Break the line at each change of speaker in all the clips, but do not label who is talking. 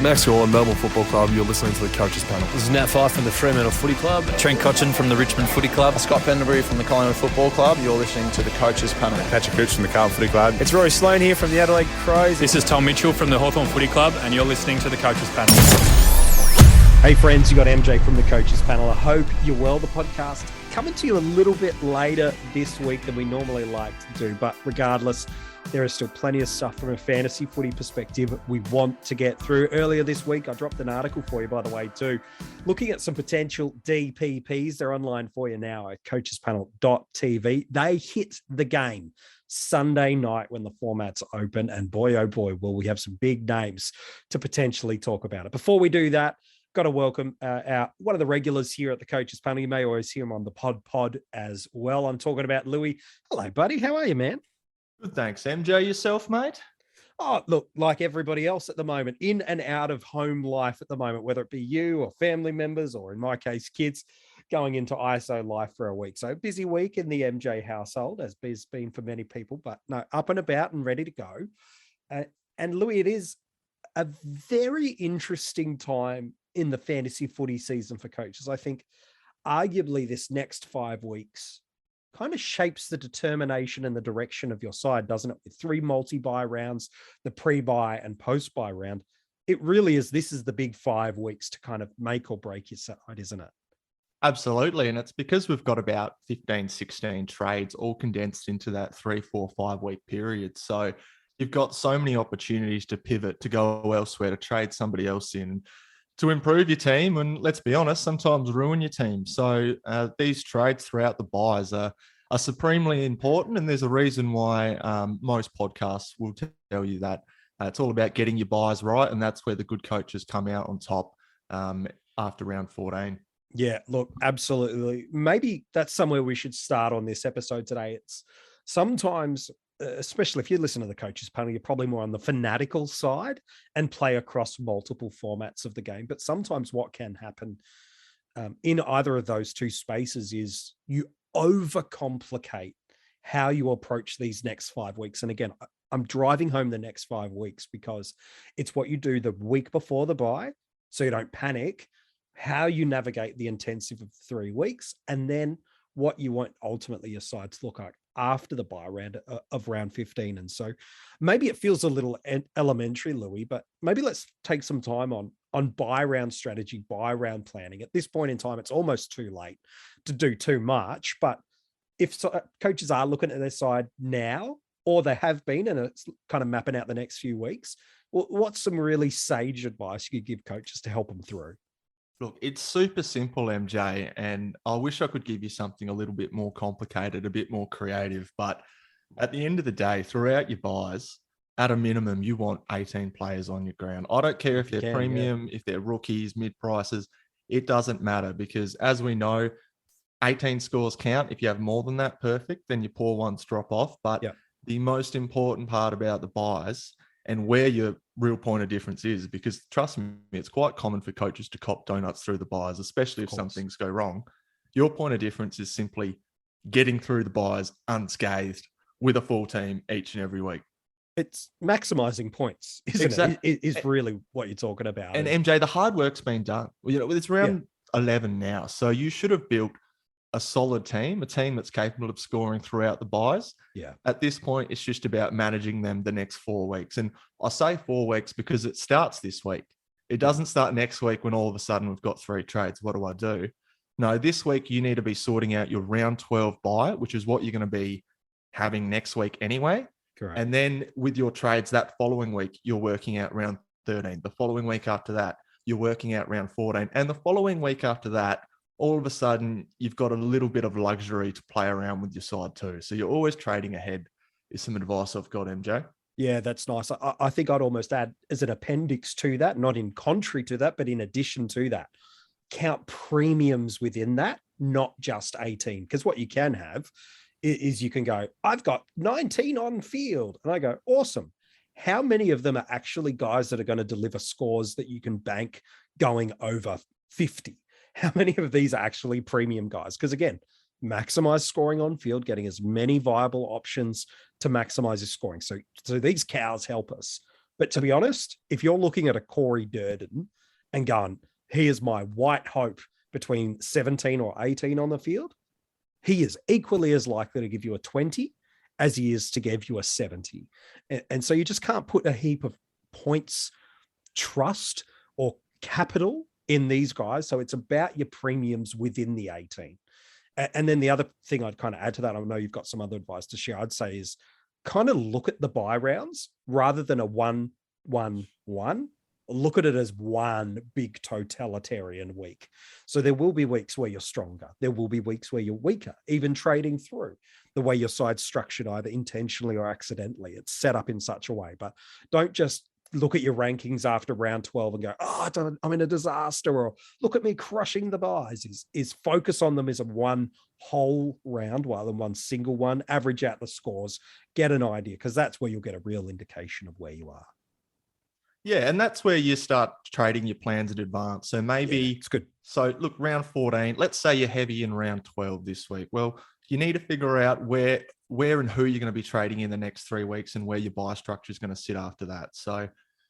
Max Gorlin, Melbourne Football Club. You're listening to the Coaches Panel.
This is Nat Fyfe from the Fremantle Footy Club.
Trent Cotchin from the Richmond Footy Club.
Scott Pendlebury from the Collingwood Football Club. You're listening to the Coaches Panel.
Patrick Cooch from the Carlton Footy Club.
It's Rory Sloane here from the Adelaide Crows.
This is Tom Mitchell from the Hawthorn Footy Club, and you're listening to the Coaches Panel.
Hey friends, you got MJ from the Coaches Panel. I hope you're well. The podcast coming to you a little bit later this week than we normally like to do, but regardless, there is still plenty of stuff from a fantasy footy perspective we want to get through. Earlier this week, I dropped an article for you, by the way, too, looking at some potential DPPs. They're online for you now at coachespanel.tv. They hit the game Sunday night when the formats open, and boy, oh boy, will we have some big names to potentially talk about it. Before we do that, got to welcome one of the regulars here at the Coaches Panel. You may always hear him on the pod as well. I'm talking about Lewy. Hello, buddy. How are you, man?
Good, thanks. MJ, yourself, mate?
Oh, look, like everybody else at the moment, in and out of home life at the moment, whether it be you or family members, or in my case, kids, going into ISO life for a week. So busy week in the MJ household, as it's been for many people, but no, up and about and ready to go. And Louis, it is a very interesting time in the fantasy footy season for coaches. I think arguably this next 5 weeks kind of shapes the determination and the direction of your side, doesn't it? With 3 multi-buy rounds, the pre-buy and post-buy round, it really is. This is the big 5 weeks to kind of make or break your side, isn't it?
Absolutely. And it's because we've got about 15, 16 trades all condensed into that 3, 4, 5 week period. So you've got so many opportunities to pivot, to go elsewhere, to trade somebody else in, to improve your team, and let's be honest, sometimes ruin your team. So these trades throughout the buys are supremely important, and there's a reason why most podcasts will tell you that. It's all about getting your buys right, and that's where the good coaches come out on top after round 14.
Yeah, look, absolutely. Maybe that's somewhere we should start on this episode today. It's sometimes, especially if you listen to the Coaches Panel, you're probably more on the fanatical side and play across multiple formats of the game. But sometimes what can happen in either of those two spaces is you overcomplicate how you approach these next 5 weeks. And again, I'm driving home the next 5 weeks because it's what you do the week before the bye, so you don't panic, how you navigate the intensive of 3 weeks, and then what you want ultimately your side to look like after the bye round of round 15. And so maybe it feels a little elementary, Louis, but maybe let's take some time on buy round strategy, buy round planning. At this point in time, it's almost too late to do too much. But if coaches are looking at their side now, or they have been, and it's kind of mapping out the next few weeks, what's some really sage advice you could give coaches to help them through?
Look, it's super simple, MJ, and I wish I could give you something a little bit more complicated, a bit more creative. But at the end of the day, throughout your buys, at a minimum, you want 18 players on your ground. I don't care if they're premium, if they're rookies, mid-prices. It doesn't matter because, as we know, 18 scores count. If you have more than that, perfect. Then your poor ones drop off. But the most important part about the buys and where your real point of difference is, because trust me, it's quite common for coaches to cop donuts through the buys, especially if some things go wrong. Your point of difference is simply getting through the buys unscathed with a full team each and every week.
It's maximizing points, isn't it? Is really what you're talking about.
And MJ, the hard work's been done. You know, it's round 11 now, so you should have built a solid team, a team that's capable of scoring throughout the buys.
Yeah.
At this point, it's just about managing them the next 4 weeks. And I say 4 weeks because it starts this week. It doesn't start next week when all of a sudden we've got 3 trades. What do I do? No, this week you need to be sorting out your round 12 buy, which is what you're going to be having next week anyway.
Correct.
And then with your trades that following week, you're working out round 13. The following week after that, you're working out round 14. And the following week after that, all of a sudden, you've got a little bit of luxury to play around with your side too. So you're always trading ahead is some advice I've got, MJ.
Yeah, that's nice. I think I'd almost add as an appendix to that, not in contrary to that, but in addition to that, count premiums within that, not just 18. Because what you can have is you can go, I've got 19 on field. And I go, awesome. How many of them are actually guys that are going to deliver scores that you can bank going over 50? How many of these are actually premium guys? Because again, maximize scoring on field, getting as many viable options to maximize your scoring. So these cows help us But to be honest, if you're looking at a Corey Durden and going, he is my white hope between 17 or 18 on the field, he is equally as likely to give you a 20 as he is to give you a 70. And so you just can't put a heap of points, trust, or capital in these guys. So it's about your premiums within the 18. And then the other thing I'd kind of add to that, I know you've got some other advice to share, I'd say is kind of look at the bye rounds rather than a 1-1-1. Look at it as one big totalitarian week. So there will be weeks where you're stronger. There will be weeks where you're weaker, even trading through the way your side's structured, either intentionally or accidentally. It's set up in such a way, but don't just look at your rankings after round 12 and go, oh, I'm in a disaster, or look at me crushing the buys. Is focus on them as a one whole round rather than one single one, average out the scores, get an idea, because that's where you'll get a real indication of where you are.
Yeah, and that's where you start trading your plans in advance. So maybe
it's good.
So look, round 14, let's say you're heavy in round 12 this week. Well, you need to figure out where and who you're going to be trading in the next 3 weeks and where your buy structure is going to sit after that. So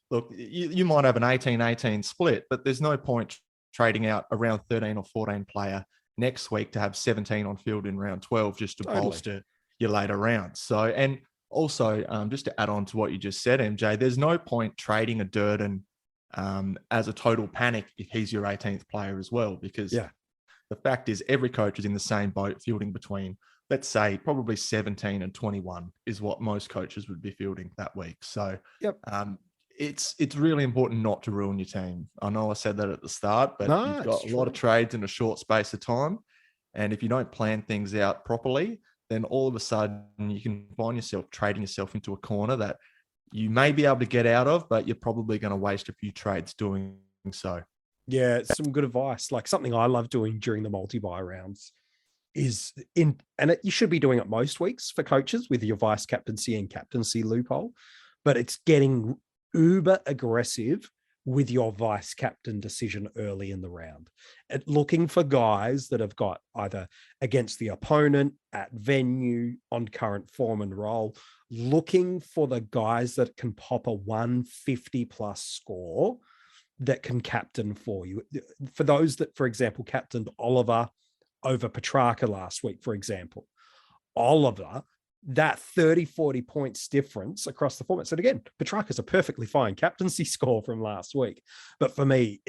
look, you might have an 18-18 split, but there's no point trading out a round 13 or 14 player next week to have 17 on field in round 12 just to bolster your later rounds. So, and also, just to add on to what you just said, MJ, there's no point trading a Durden as a total panic if he's your 18th player as well, because the fact is every coach is in the same boat fielding between, let's say, probably 17 and 21 is what most coaches would be fielding that week. So it's really important not to ruin your team. I know I said that at the start, but you've got a lot of trades in a short space of time. And if you don't plan things out properly, then all of a sudden you can find yourself trading yourself into a corner that you may be able to get out of, but you're probably going to waste a few trades doing so.
Yeah, some good advice. Like something I love doing during the multi-buy rounds is you should be doing it most weeks for coaches with your vice captaincy and captaincy loophole, but it's getting uber aggressive with your vice captain decision early in the round, at looking for guys that have got either against the opponent, at venue, on current form and role, looking for the guys that can pop a 150 plus score that can captain for you. For those that, for example, captained Oliver over Petrarca last week, for example, Oliver, that 30, 40 points difference across the format. So again, Petrarca's a perfectly fine captaincy score from last week. But for me,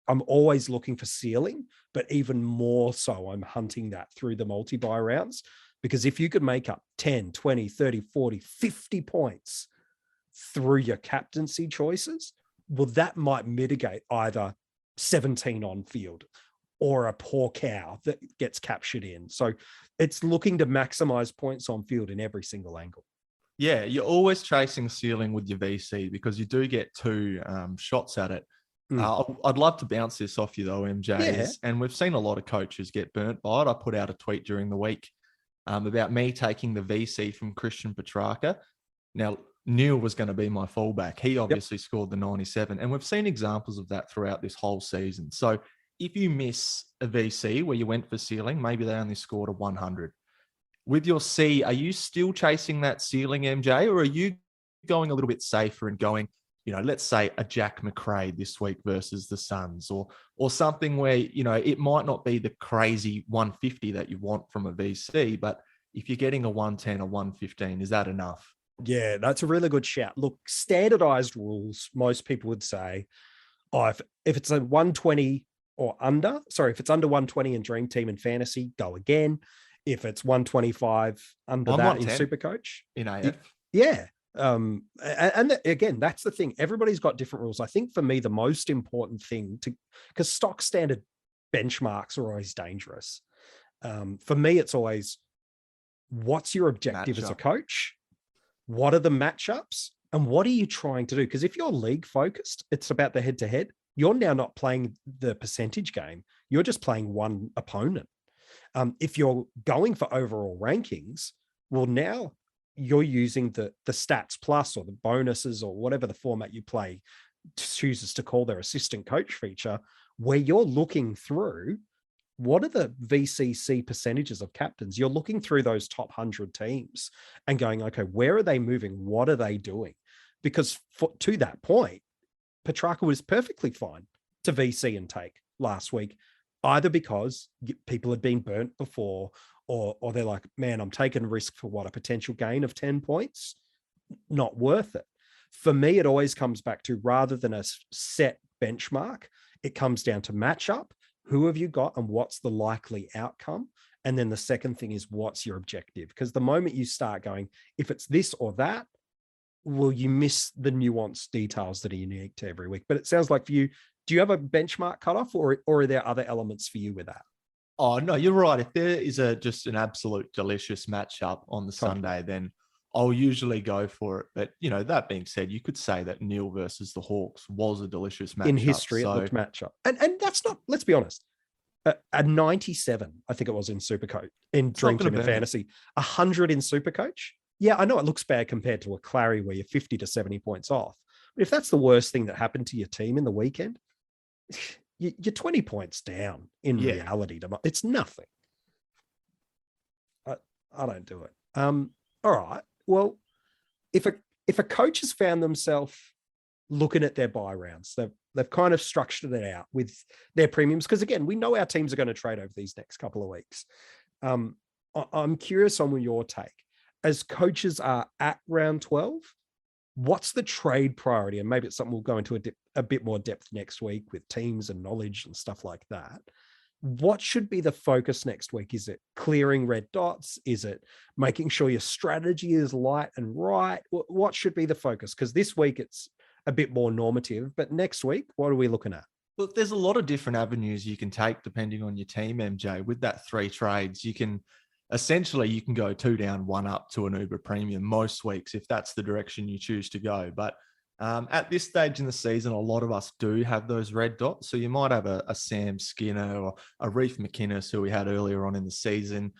I'm always looking for ceiling, but even more so, I'm hunting that through the multi-buy rounds, because if you could make up 10, 20, 30, 40, 50 points through your captaincy choices, well, that might mitigate either 17 on field or a poor cow that gets captured in. So it's looking to maximize points on field in every single angle.
Yeah, you're always chasing ceiling with your VC because you do get two shots at it. I'd love to bounce this off you though, MJ.
Yeah.
And we've seen a lot of coaches get burnt by it. I put out a tweet during the week about me taking the VC from Christian Petrarca. Now, Neil was going to be my fallback. He obviously scored the 97. And we've seen examples of that throughout this whole season. So if you miss a VC where you went for ceiling, maybe they only scored a 100. With your C, are you still chasing that ceiling, MJ, or are you going a little bit safer and going, let's say a Jack McRae this week versus the Suns, or something where, it might not be the crazy 150 that you want from a VC, but if you're getting a 110 or 115, is that enough?
Yeah, that's a really good shout. Look, standardized rules, most people would say, if it's a 120 or under, if it's under 120 in Dream Team and Fantasy, go again. If it's 125 under that in Supercoach.
In AF.
Yeah. Again, that's the thing. Everybody's got different rules. I think for me, the most important thing because stock standard benchmarks are always dangerous. For me, it's always, what's your objective as a coach? What are the matchups? And what are you trying to do? Because if you're league focused, it's about the head-to-head. You're now not playing the percentage game. You're just playing one opponent. If you're going for overall rankings, well, now you're using the stats plus or the bonuses or whatever the format you play chooses to call their assistant coach feature, where you're looking through what are the VCC percentages of captains. You're looking through those top 100 teams and going, okay, where are they moving? What are they doing? because to that point, Petrarca was perfectly fine to VC and take last week, either because people had been burnt before, or they're like, man, I'm taking risk for what, a potential gain of 10 points? Not worth it. For me, it always comes back to, rather than a set benchmark, it comes down to matchup. Who have you got and what's the likely outcome? And then the second thing is, what's your objective? Because the moment you start going, if it's this or that, will you miss the nuanced details that are unique to every week? But it sounds like for you, do you have a benchmark cutoff, or are there other elements for you with that?
Oh, no, you're right. If there is just an absolute delicious matchup on the Sunday, then I'll usually go for it. But, that being said, you could say that Neil versus the Hawks was a delicious matchup.
In history, it looked matchup. And that's not, let's be honest, a 97, I think it was in Supercoach, in Dream Team and Fantasy, 100 in Supercoach. Yeah, I know it looks bad compared to a Clary where you're 50 to 70 points off. But if that's the worst thing that happened to your team in the weekend, you're 20 points down in reality. It's nothing. I don't do it. All right. Well, if a coach has found themselves looking at their buy rounds, they've kind of structured it out with their premiums, because again, we know our teams are going to trade over these next couple of weeks. I'm curious on your take. As coaches are at round 12, what's the trade priority? And maybe it's something we'll go into a bit more depth next week with teams and knowledge and stuff like that. What should be the focus next week? Is it clearing red dots? Is it making sure your strategy is light and right? What should be the focus? Because this week it's a bit more normative, but next week, what are we looking at?
Look, there's a lot of different avenues you can take depending on your team, MJ. With that 3 trades, you can go 2 down, 1 up to an Uber premium most weeks if that's the direction you choose to go. But at this stage in the season, a lot of us do have those red dots. So you might have a Sam Skinner or a Reef McInnes who we had earlier on in the season.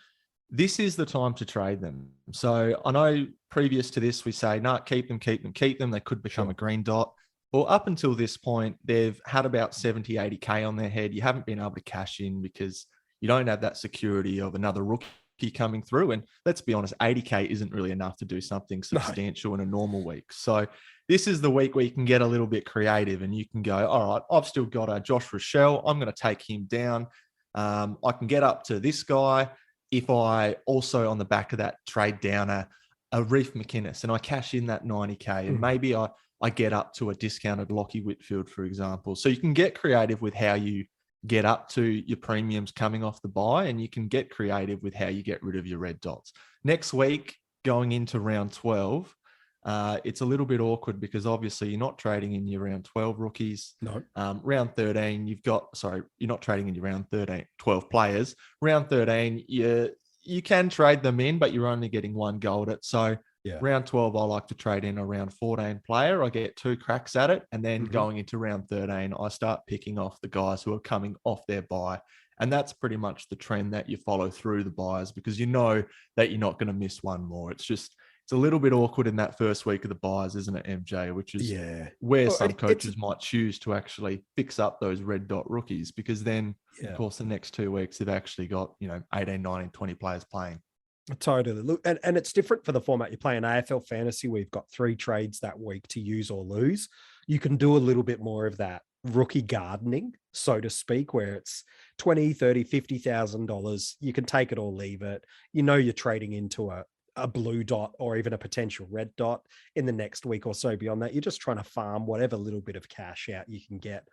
This is the time to trade them. So I know previous to this, we say, no, keep them. They could become a green dot. Well, up until this point, they've had about 70, 80K on their head. You haven't been able to cash in because you don't have that security of another rookie coming through. And let's be honest, 80K isn't really enough to do something substantial in a normal week. So this is the week where you can get a little bit creative and you can go, all right, I've still got a Josh Rochelle. I'm going to take him down. I can get up to this guy. If I also on the back of that trade down a Reef McInnes and I cash in that 90K and maybe I get up to a discounted Lockie Whitfield, for example. So you can get creative with how you get up to your premiums coming off the buy, and you can get creative with how you get rid of your red dots. Next week, going into round 12, it's a little bit awkward because obviously you're not trading in your round 12 rookies.
No.
Round 13, you're not trading in your round 13, 12 players. Round 13, you can trade them in, but you're only getting 1 go at it. So round 12, I like to trade in a round 14 player. I get 2 cracks at it. And then going into round 13, I start picking off the guys who are coming off their buy. And that's pretty much the trend that you follow through the buys, because you know that you're not going to miss one more. It's a little bit awkward in that first week of the buys, isn't it, MJ? Which is where some coaches might choose to actually fix up those red dot rookies, because then, of course, the next 2 weeks, they've actually got, 18, 19, 20 players playing.
Totally. Look, and it's different for the format. You play in AFL Fantasy, we've got 3 trades that week to use or lose. You can do a little bit more of that rookie gardening, so to speak, where it's $20, $30, $50,000. You can take it or leave it. You're trading into a blue dot or even a potential red dot in the next week or so. Beyond that, you're just trying to farm whatever little bit of cash out you can get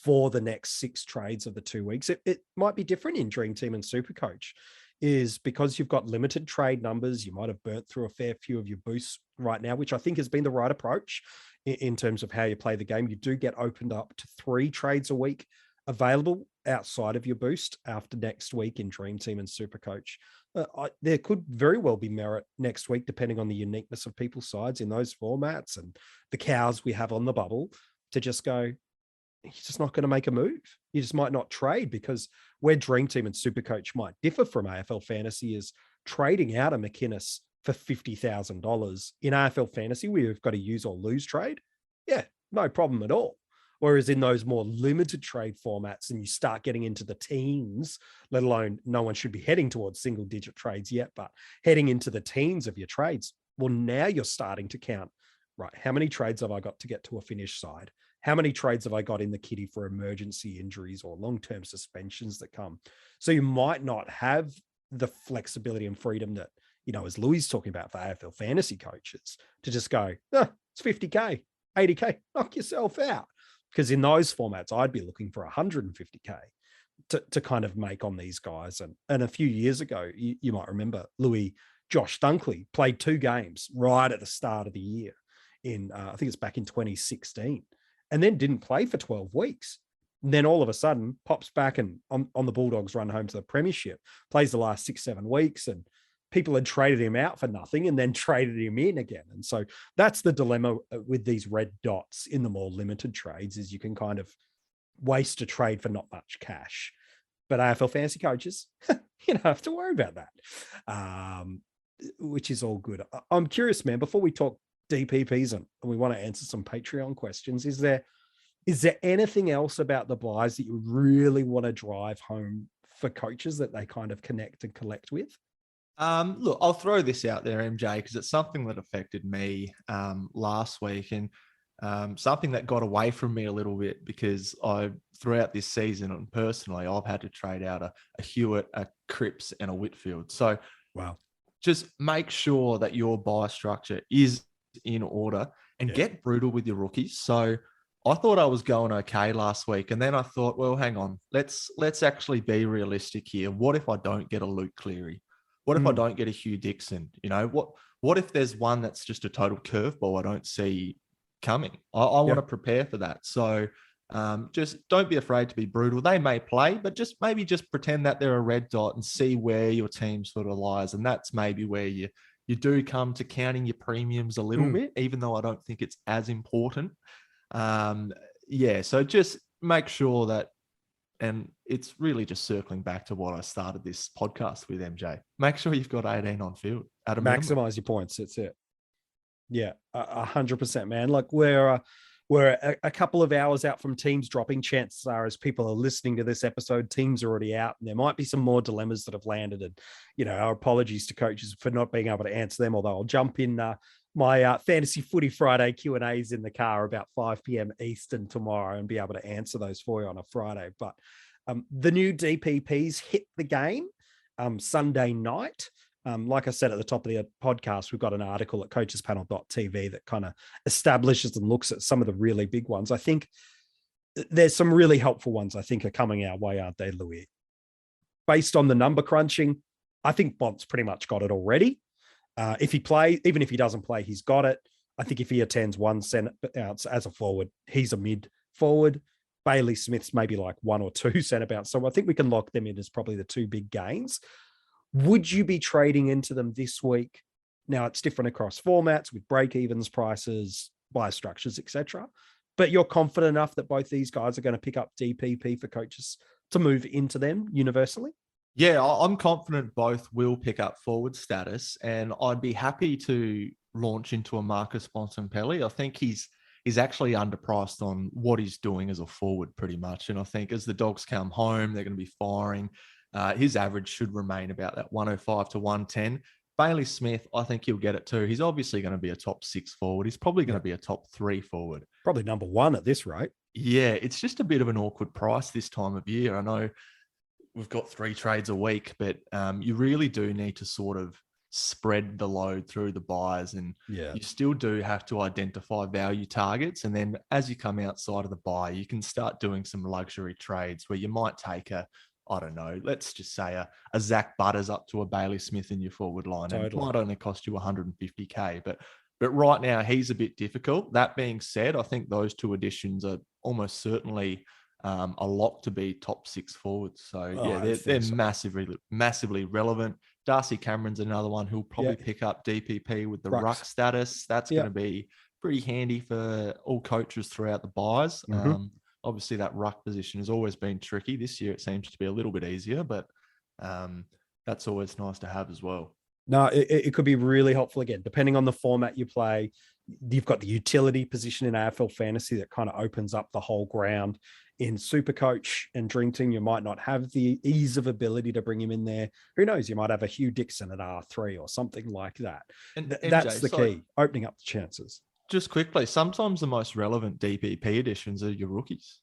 for the next 6 trades of the 2 weeks. It might be different in Dream Team and Supercoach, is because you've got limited trade numbers. You might have burnt through a fair few of your boosts right now, which I think has been the right approach in terms of how you play the game. You do get opened up to 3 trades a week available outside of your boost after next week in Dream Team and Supercoach. There could very well be merit next week, depending on the uniqueness of people's sides in those formats and the cows we have on the bubble, to just go, you're just not going to make a move. You just might not trade, because where Dream Team and Supercoach might differ from AFL Fantasy is trading out a McInnes for $50,000. In AFL Fantasy, we've got a use or lose trade. Yeah, no problem at all. Whereas in those more limited trade formats, and you start getting into the teens, let alone, no one should be heading towards single digit trades yet, but heading into the teens of your trades, well, now you're starting to count right, how many trades have I got to get to a finish side? How many trades have I got in the kitty for emergency injuries or long-term suspensions that come? So you might not have the flexibility and freedom that, as Louis talking about for AFL fantasy coaches, to just go, it's 50K, 80K, knock yourself out. Because in those formats, I'd be looking for 150K to kind of make on these guys. And a few years ago, you might remember Josh Dunkley played 2 games right at the start of the year I think it's back in 2016, and then didn't play for 12 weeks. And then all of a sudden pops back and on the Bulldogs run home to the premiership, plays the last 6-7 weeks, and people had traded him out for nothing and then traded him in again. And so that's the dilemma with these red dots in the more limited trades, is you can kind of waste a trade for not much cash. But AFL fantasy coaches, you don't have to worry about that, which is all good. I'm curious, man, before we talk DPPs and we want to answer some Patreon questions, is there anything else about the buys that you really want to drive home for coaches that they kind of connect and collect with?
Look, I'll throw this out there, MJ, because it's something that affected me last week, and something that got away from me a little bit, because throughout this season, and personally, I've had to trade out a Hewitt, a Cripps, and a Whitfield. So
wow,
just make sure that your buy structure is in order, and get brutal with your rookies. So I thought I was going okay last week, and then I thought, well, hang on, let's actually be realistic here. What if I don't get a Luke Cleary? What if I don't get a Hugh Dixon? What if there's one that's just a total curveball I don't see coming? I want to prepare for that. So just don't be afraid to be brutal. They may play, but just pretend that they're a red dot and see where your team sort of lies. And that's maybe where you do come to counting your premiums a little bit, even though I don't think it's as important. So just make sure that, and it's really just circling back to what I started this podcast with, MJ. Make sure you've got 18 on field.
Maximize your points. That's it. Yeah, 100%, man. Like we're a couple of hours out from teams dropping. Chances are, as people are listening to this episode, teams are already out, and there might be some more dilemmas that have landed. And our apologies to coaches for not being able to answer them. Although I'll jump in my Fantasy Footy Friday Q&As in the car about 5 p.m. Eastern tomorrow and be able to answer those for you on a Friday. But the new DPPs hit the game Sunday night. Like I said at the top of the podcast, we've got an article at coachespanel.tv that kind of establishes and looks at some of the really big ones. I think there's some really helpful ones I think are coming our way, aren't they, Louis? Based on the number crunching, I think Bont's pretty much got it already. If he plays, even if he doesn't play, he's got it. I think if he attends 1 centre bounce as a forward, he's a mid forward. Bailey Smith's maybe like 1 or 2 centre bounce. So I think we can lock them in as probably the 2 big gains. Would you be trading into them this week? Now, it's different across formats with break-evens, prices, buy structures, etc. But you're confident enough that both these guys are going to pick up DPP for coaches to move into them universally?
Yeah, I'm confident both will pick up forward status, and I'd be happy to launch into a Marcus Bontempelli. I think he's actually underpriced on what he's doing as a forward pretty much. And I think as the Dogs come home, they're going to be firing. His average should remain about that 105 to 110. Bailey Smith, I think he'll get it too. He's obviously going to be a top 6 forward. He's probably going to be a top 3 forward.
Probably number 1 at this rate.
Yeah, it's just a bit of an awkward price this time of year. I know we've got 3 trades a week, but you really do need to sort of spread the load through the buys, and you still do have to identify value targets. And then as you come outside of the buy, you can start doing some luxury trades where you might take I don't know, let's just say a Zach Butters up to a Bailey Smith in your forward line. Totally. And it might only cost you 150K, but right now he's a bit difficult. That being said, I think those 2 additions are almost certainly a lock to be top 6 forwards. So they're massively relevant. Darcy Cameron's another one who'll probably pick up DPP with the ruck status. That's going to be pretty handy for all coaches throughout the buys. Obviously, that ruck position has always been tricky. This year, it seems to be a little bit easier, but that's always nice to have as well.
No, it could be really helpful again, depending on the format you play. You've got the utility position in AFL fantasy that kind of opens up the whole ground. In Supercoach and Dream Team, you might not have the ease of ability to bring him in there. Who knows? You might have a Hugh Dixon at R3 or something like that. And that's the key, opening up the chances.
just quickly, sometimes the most relevant DPP additions are your rookies.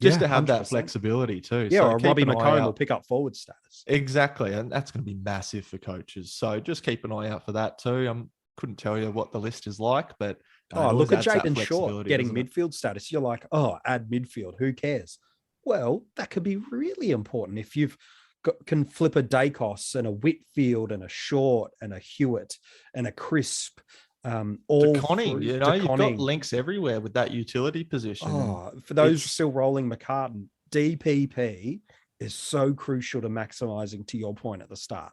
Just to have
100%.
that flexibility too.
Yeah,
So
or
keep
Robbie
an eye
McComb will
out.
pick up forward status.
Exactly. And that's going to be massive for coaches. So just keep an eye out for that too. I couldn't tell you what the list is like, but it
Oh,
always
look at
adds that
Jayden Short
flexibility,
getting
doesn't it?
midfield status. You're like, oh, add midfield. Who cares? Well, that could be really important if you've can flip a Dacos and a Whitfield and a Short and a Hewitt and a Crisp. All
Conning,
through
you've
to
got
Conning.
links everywhere with that utility position.
Oh, for those
it's-
still rolling McCartan, DPP is so crucial to maximizing, to your point at the start.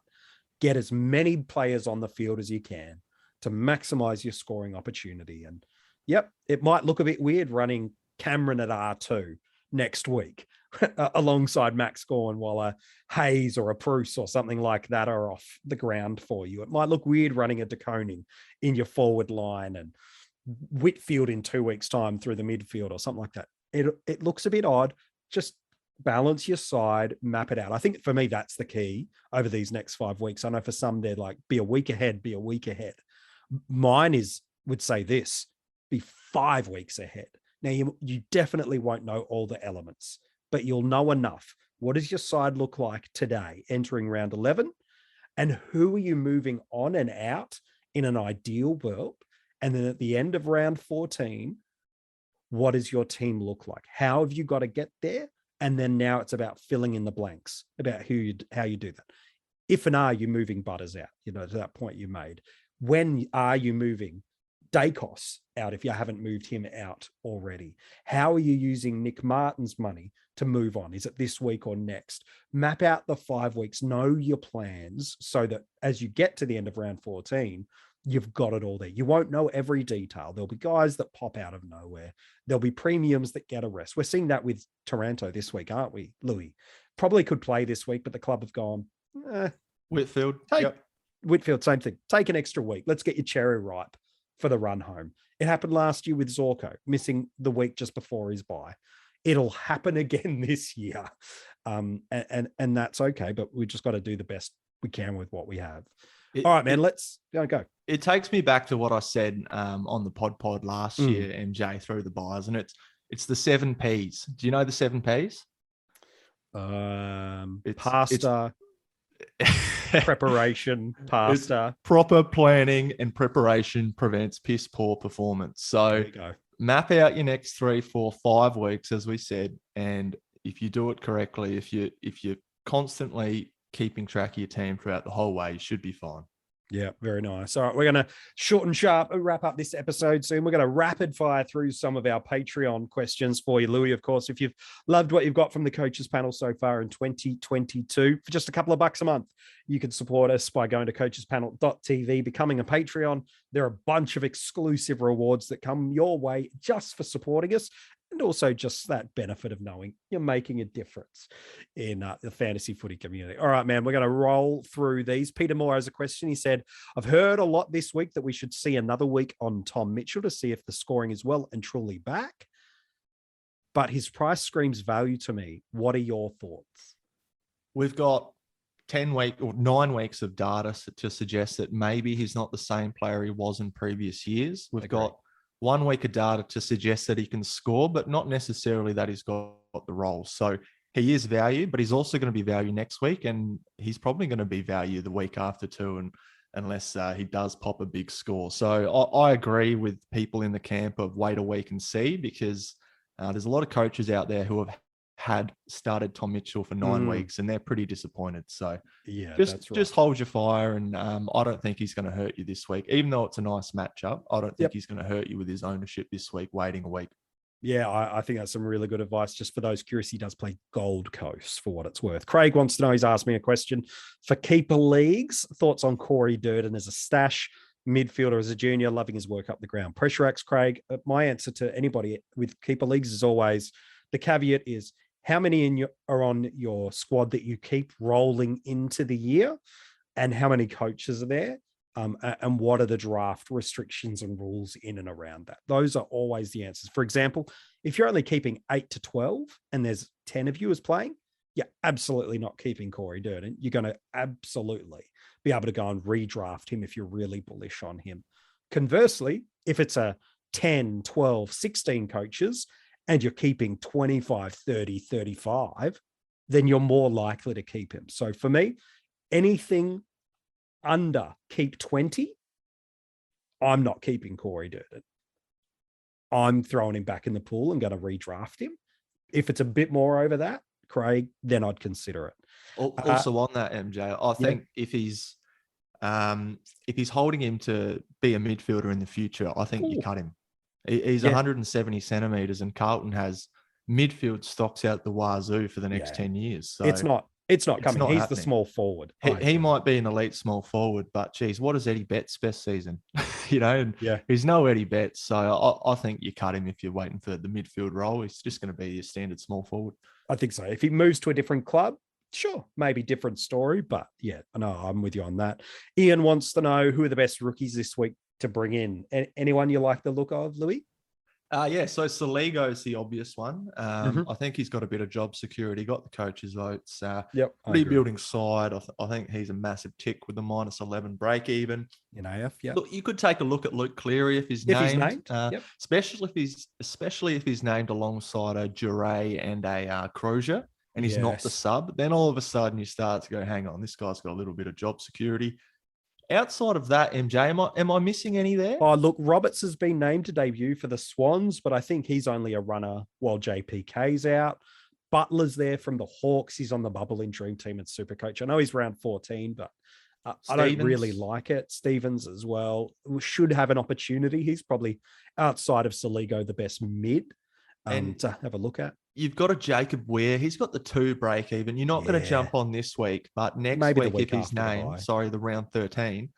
Get as many players on the field as you can to maximize your scoring opportunity. And yep, it might look a bit weird running Cameron at R2 next week alongside Max Gorn while a Hayes or a Bruce or something like that are off the ground for you. It might look weird running a DeConing in your forward line and Whitfield in 2 weeks' time through the midfield or something like that. It looks a bit odd. Just balance your side, map it out. I think for me, that's the key over these next 5 weeks. I know for some, they're like, be a week ahead. Mine would say this, be 5 weeks ahead. Now, you definitely won't know all the elements, but you'll know enough. What does your side look like today, entering round 11? And who are you moving on and out in an ideal world? And then at the end of round 14, what does your team look like? How have you got to get there? And then now it's about filling in the blanks about how you do that. If and are you moving Butters out, to that point you made. When are you moving Dacos out if you haven't moved him out already? How are you using Nick Martin's money to move on? Is it this week or next? Map out the 5 weeks, know your plans so that as you get to the end of round 14, you've got it all there. You won't know every detail. There'll be guys that pop out of nowhere. There'll be premiums that get a rest. We're seeing that with Taranto this week, aren't we, Louis? Probably could play this week, but the club have gone,
Whitfield.
Whitfield, same thing. Take an extra week. Let's get your cherry ripe for the run home. It happened last year with Zorko, missing the week just before his bye. It'll happen again this year. And that's okay, but we just got to do the best we can with what we have. All right, man, let's go.
It takes me back to what I said on the pod last year, MJ, through the buys, and it's the 7 Ps. Do you know the 7 Ps?
Pasta, preparation, pasta.
Proper planning and preparation prevents piss poor performance. So map out your next 3, 4, 5 weeks, as we said, and if you do it correctly, if you're constantly keeping track of your team throughout the whole way, you should be fine.
Yeah, very nice. All right, we're going to short and sharp wrap up this episode soon. We're going to rapid fire through some of our Patreon questions for you, Louis. Of course, if you've loved what you've got from the coaches panel so far in 2022, for just a couple of bucks a month, you can support us by going to coachespanel.tv, becoming a Patreon. There are a bunch of exclusive rewards that come your way just for supporting us. And also just that benefit of knowing you're making a difference in the fantasy footy community. All right, man, we're going to roll through these. Peter Moore has a question. He said, I've heard a lot this week that we should see another week on Tom Mitchell to see if the scoring is well and truly back. But his price screams value to me. What are your thoughts?
We've got 9 weeks of data to suggest that maybe he's not the same player he was in previous years. We've got 1 week of data to suggest that he can score, but not necessarily that he's got the role. So he is value, but he's also going to be value next week, and he's probably going to be value the week after too, and unless he does pop a big score. So I agree with people in the camp of wait a week and see, because there's a lot of coaches out there who have started Tom Mitchell for 9 weeks, and they're pretty disappointed. So
yeah,
just hold your fire, and I don't think he's going to hurt you this week, even though it's a nice matchup. I don't think he's going to hurt you with his ownership this week, waiting a week.
Yeah, I think that's some really good advice. Just for those curious, he does play Gold Coast for what it's worth. Craig wants to know, he's asked me a question for keeper leagues. Thoughts on Corey Durden as a stash midfielder, as a junior, loving his work up the ground. Pressure acts, Craig. My answer to anybody with keeper leagues is always, the caveat is, how many are on your squad that you keep rolling into the year, and how many coaches are there? And what are the draft restrictions and rules in and around that? Those are always the answers. For example, if you're only keeping 8 to 12 and there's 10 of you as playing, you're absolutely not keeping Corey Durden. You're going to absolutely be able to go and redraft him if you're really bullish on him. Conversely, if it's a 10, 12, 16 coaches and you're keeping 25, 30, 35, then you're more likely to keep him. So for me, anything under keep 20, I'm not keeping Corey Durden. I'm throwing him back in the pool and going to redraft him. If it's a bit more over that, Craig, then I'd consider it.
Also on that, MJ, I think if he's holding him to be a midfielder in the future, I think you cut him. He's 170 centimeters, and Carlton has midfield stocks out the wazoo for the next 10 years. So
it's not coming.
not
He's
happening.
the small forward.
He might be an elite small forward, but geez, what is Eddie Betts' best season? And
Yeah.
he's no Eddie Betts. So I think you cut him if you're waiting for the midfield role. He's just going to be your standard small forward.
I think so. If he moves to a different club, sure, maybe different story. But yeah, no, I'm with you on that. Ian wants to know who are the best rookies this week to bring in. Anyone you like the look of, Louis?
So Saligo is the obvious one. I think he's got a bit of job security, got the coach's votes. Rebuilding side, I think he's a massive tick with the -11 break even.
In AF, yeah.
Look, you could take a look at Luke Cleary if he's named. Especially if he's named alongside a Duray and a Crozier, and he's not the sub. Then all of a sudden you start to go, hang on, this guy's got a little bit of job security. Outside of that, MJ, am I missing any there?
Oh, look, Roberts has been named to debut for the Swans, but I think he's only a runner while JPK's out. Butler's there from the Hawks. He's on the bubble in Dream Team and Supercoach. I know he's round 14, but I don't really like it. Stevens as well should have an opportunity. He's probably outside of Saligo the best mid to have a look at.
You've got a Jacob Weir. He's got the 2 break even. You're not going to jump on this week, but next week if he's named, the round 13,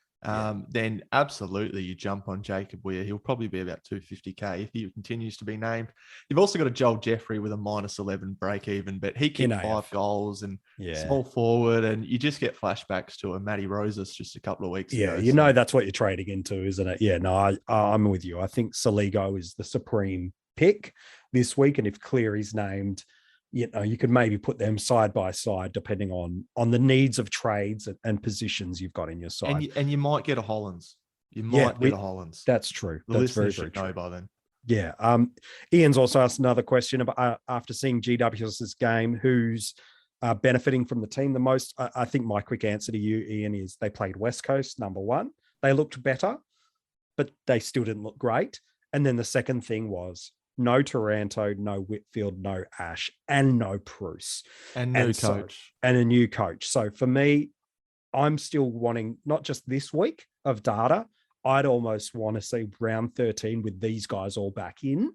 then absolutely you jump on Jacob Weir. He'll probably be about 250K if he continues to be named. You've also got a Joel Jeffrey with a -11 break even, but he kicked 5 goals and small forward, and you just get flashbacks to a Matty Rosas just a couple of weeks ago.
Yeah, know that's what you're trading into, isn't it? Yeah, no, I'm with you. I think Saligo is the supreme pick this week, and if Cleary's named, you could maybe put them side by side depending on the needs of trades and positions you've got in your side.
And you might get a Hollands. That's
true.
The
that's
listeners should know by then.
Yeah. Ian's also asked another question about after seeing GWS's game, who's benefiting from the team the most. I think my quick answer to you, Ian, is they played West Coast, number one. They looked better, but they still didn't look great. And then the second thing was no Taranto, no Whitfield, no Ash, and no Bruce.
And
a new coach. So for me, I'm still wanting not just this week of data. I'd almost want to see round 13 with these guys all back in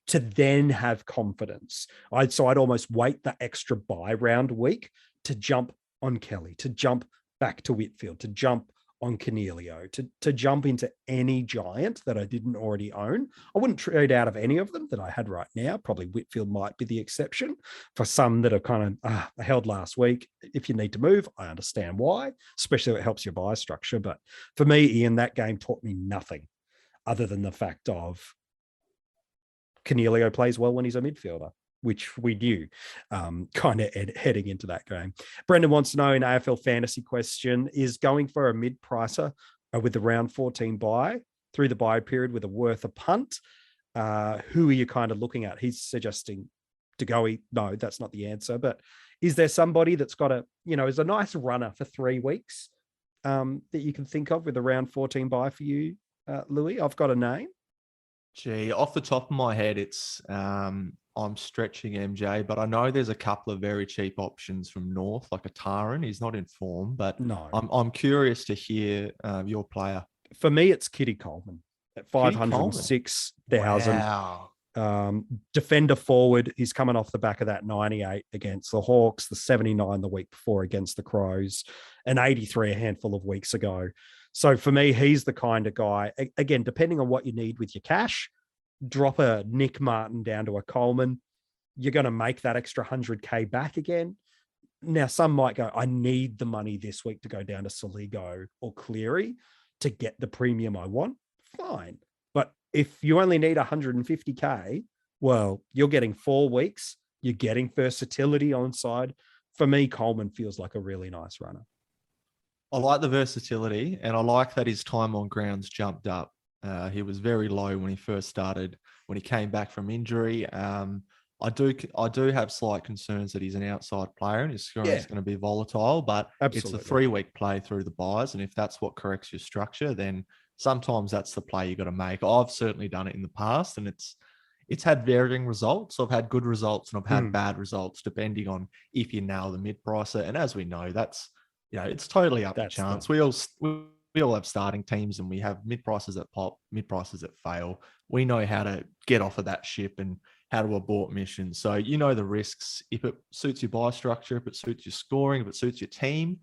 to then have confidence. I'd almost wait the extra bye round week to jump on Kelly, to jump back to Whitfield, to jump on Cornelio, to jump into any giant that I didn't already own. I wouldn't trade out of any of them that I had right now. Probably Whitfield might be the exception for some that are kind of held last week. If you need to move, I understand why, especially if it helps your buy structure. But for me, Ian, that game taught me nothing other than the fact of Cornelio plays well when he's a midfielder, which we knew kind of heading into that game. Brendan wants to know in AFL fantasy question, is going for a mid-pricer with the round 14 buy through the buy period with a worth a punt? Who are you kind of looking at? He's suggesting DeGoey. No, that's not the answer. But is there somebody that's got is a nice runner for 3 weeks that you can think of with a round 14 buy for you, Louis? I've got a name.
Gee, off the top of my head, it's I'm stretching MJ, but I know there's a couple of very cheap options from North, like a Taran. He's not in form, but
no,
I'm curious to hear your player.
For me, it's Kitty Coleman at 506,000.
Wow.
Defender forward. He's coming off the back of that 98 against the Hawks, the 79 the week before against the Crows, and 83 a handful of weeks ago. So for me, he's the kind of guy, again, depending on what you need with your cash, drop a Nick Martin down to a Coleman. You're going to make that extra 100K back again. Now, some might go, I need the money this week to go down to Saligo or Cleary to get the premium I want. Fine. But if you only need 150K, well, you're getting 4 weeks. You're getting versatility on side. For me, Coleman feels like a really nice runner.
I like the versatility, and I like that his time on ground's jumped up. He was very low when he first started, when he came back from injury. I do have slight concerns that he's an outside player and his scoring is going to be volatile, but
Absolutely.
it's a 3-week play through the buys. And if that's what corrects your structure, then sometimes that's the play you got to make. I've certainly done it in the past, and it's had varying results. I've had good results and I've had bad results depending on if you nail the mid-pricer. And as we know, that's, it's totally up to chance. We all have starting teams and we have mid-prices that pop, mid-prices that fail. We know how to get off of that ship and how to abort missions. So you know the risks. If it suits your buy structure, if it suits your scoring, if it suits your team,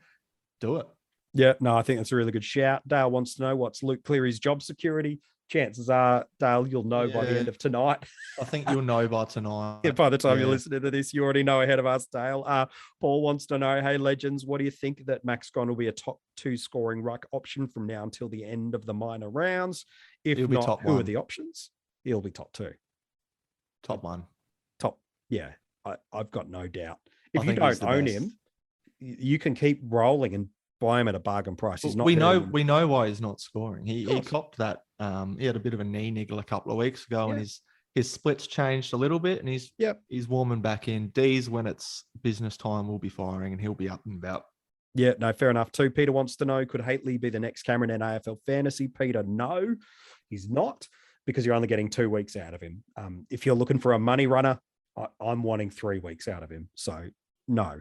do it.
Yeah, no, I think that's a really good shout. Dale wants to know what's Luke Cleary's job security. Chances are, Dale, you'll know by the end of tonight.
I think you'll know by tonight.
By the time you're listening to this, you already know ahead of us, Dale. Paul wants to know, hey, legends, what do you think that Max Gon will be a top 2 scoring ruck option from now until the end of the minor rounds? If
He'll
not,
be top
who are
1.
the options? He'll be top 2.
Top 1.
Yeah, I've got no doubt. If
I
you
think he's
don't
the
own
best.
him, you can keep rolling and buy him at a bargain price. He's not.
We know why he's not scoring. He copped that. He had a bit of a knee niggle a couple of weeks ago, and his splits changed a little bit, and he's warming back in. D's, when it's business time, will be firing, and he'll be up and about.
Yeah, no, fair enough too. Peter wants to know, could Haitley be the next Cameron in AFL fantasy? Peter, no, he's not, because you're only getting 2 weeks out of him. If you're looking for a money runner, I'm wanting 3 weeks out of him. So no,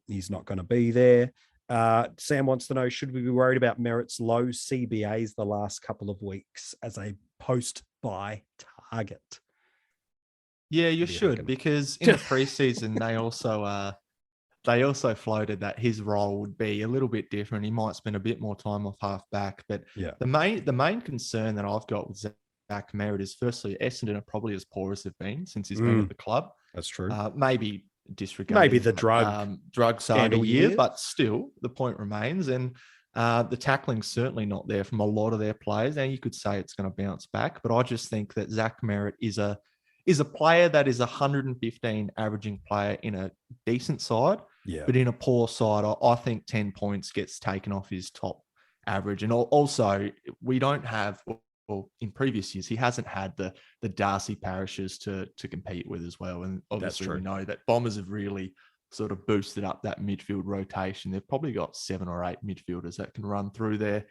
he's not going to be there. Sam wants to know, should we be worried about Merritt's low CBAs the last couple of weeks as a post-buy target?
Yeah, you should, because in the preseason they also floated that his role would be a little bit different. He might spend a bit more time off half back, but the main concern that I've got with Zach Merritt is, firstly, Essendon are probably as poor as they've been since he's been at the club.
That's true.
Maybe disregarding
the drug
saga
year,
but still the point remains. And the tackling's certainly not there from a lot of their players. Now you could say it's going to bounce back, but I just think that Zach Merritt is a player that is 115 averaging player in a decent side, but in a poor side, I think 10 points gets taken off his top average. And also, we don't have, well, in previous years, he hasn't had the Darcy Parishes to compete with as well. And obviously we know that Bombers have really sort of boosted up that midfield rotation. They've probably got 7 or 8 midfielders that can run through there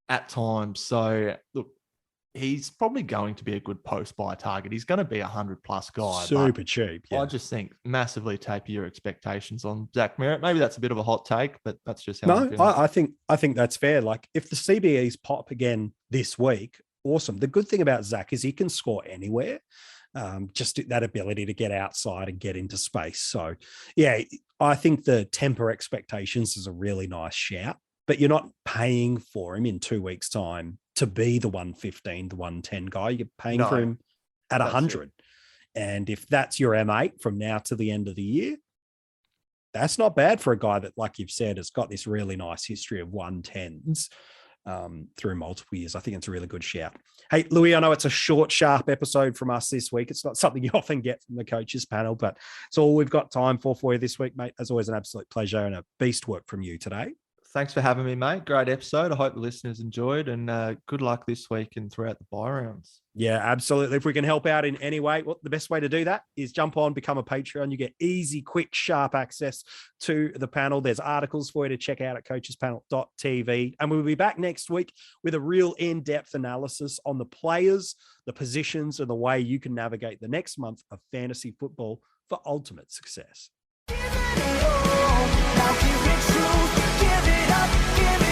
at times. So look, he's probably going to be a good post-buy target. He's going to be 100+ guy.
Super cheap. Yeah.
I just think massively taper your expectations on Zach Merritt. Maybe that's a bit of a hot take, but that's just how I'm feeling.
I think that's fair. Like, if the CBEs pop again this week, awesome. The good thing about Zach is he can score anywhere. Just that ability to get outside and get into space. So yeah, I think the temper expectations is a really nice shout, but you're not paying for him in 2 weeks' time to be the 115, the 110 guy. You're paying for him at 100. And if that's your M8 from now to the end of the year, that's not bad for a guy that, like you've said, has got this really nice history of 110s through multiple years. I think it's a really good shout. Hey, Louis, I know it's a short, sharp episode from us this week. It's not something you often get from the coaches panel, but it's all we've got time for you this week, mate. As always, an absolute pleasure and a beast work from you today.
Thanks for having me, mate. Great episode. I hope the listeners enjoyed, and good luck this week and throughout the buy rounds.
Yeah, absolutely. If we can help out in any way, well, the best way to do that is jump on, become a Patreon. You get easy, quick, sharp access to the panel. There's articles for you to check out at coachespanel.tv. And we'll be back next week with a real in-depth analysis on the players, the positions, and the way you can navigate the next month of fantasy football for ultimate success.
Give it all, now give it true, give it up, give it